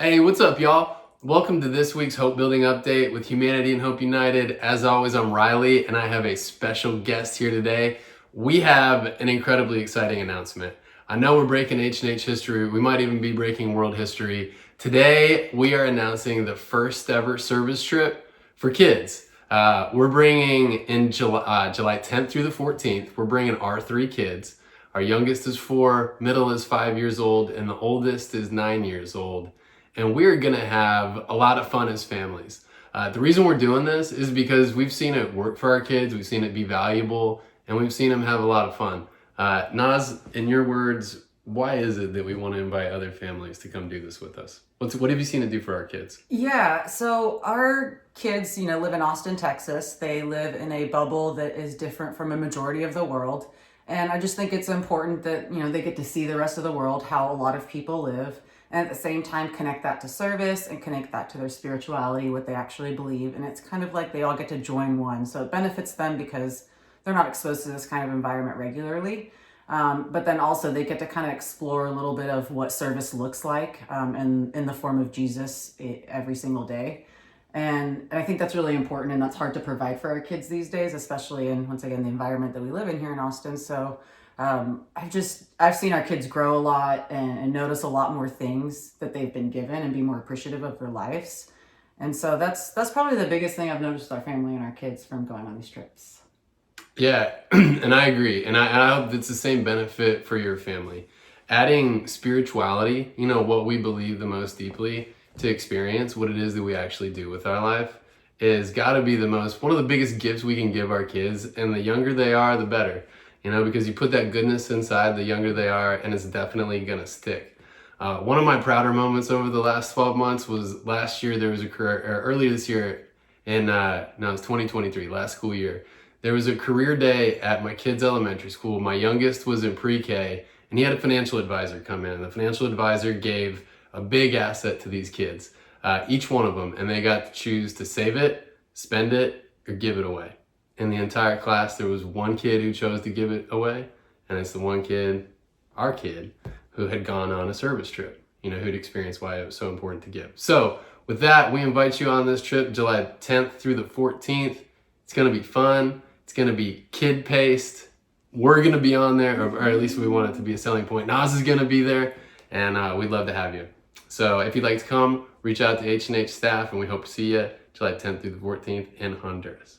Hey, what's up, y'all? Welcome to this week's Hope Building Update with Humanity and Hope United. As always, I'm Riley, and I have a special guest here today. We have an incredibly exciting announcement. I know we're breaking H&H history. We might even be breaking world history. Today, we are announcing the first ever service trip for kids. We're bringing in July 10th through the 14th, we're bringing our 3 kids. Our youngest is 4, middle is 5 years old, and the oldest is 9 years old. And we're gonna have a lot of fun as families. The reason we're doing this is because we've seen it work for our kids, we've seen it be valuable, and we've seen them have a lot of fun. Naz, in your words, why is it that we want to invite other families to come do this with us? What have you seen it do for our kids? Yeah, so our kids, live in Austin, Texas. They live in a bubble that is different from a majority of the world. And I just think it's important that, they get to see the rest of the world, how a lot of people live, and at the same time connect that to service and connect that to their spirituality, what they actually believe. And it's kind of like they all get to join one. So it benefits them because they're not exposed to this kind of environment regularly. But then also they get to kind of explore a little bit of what service looks like in the form of Jesus every single day. And I think that's really important, and that's hard to provide for our kids these days, especially in, once again, the environment that we live in here in Austin. So I've seen our kids grow a lot and notice a lot more things that they've been given and be more appreciative of their lives. And so that's probably the biggest thing I've noticed with our family and our kids from going on these trips. Yeah, and I agree. And I hope it's the same benefit for your family. Adding spirituality, what we believe the most deeply, to experience what it is that we actually do with our life is got to be one of the biggest gifts we can give our kids. And the younger they are, the better, because you put that goodness inside, the younger they are, and it's definitely going to stick. One of my prouder moments over the last 12 months was last year. There was earlier this year it was 2023, last school year. There was a career day at my kids' elementary school. My youngest was in pre-K, and he had a financial advisor come in. The financial advisor gave a big asset to these kids, each one of them, and they got to choose to save it, spend it, or give it away. In the entire class, there was one kid who chose to give it away, and it's the one kid, our kid, who had gone on a service trip, who'd experienced why it was so important to give. So with that, we invite you on this trip, July 10th through the 14th. It's gonna be fun. It's gonna be kid-paced. We're gonna be on there, or at least we want it to be a selling point. Naz is gonna be there, and we'd love to have you. So if you'd like to come, reach out to H&H staff, and we hope to see you July 10th through the 14th in Honduras.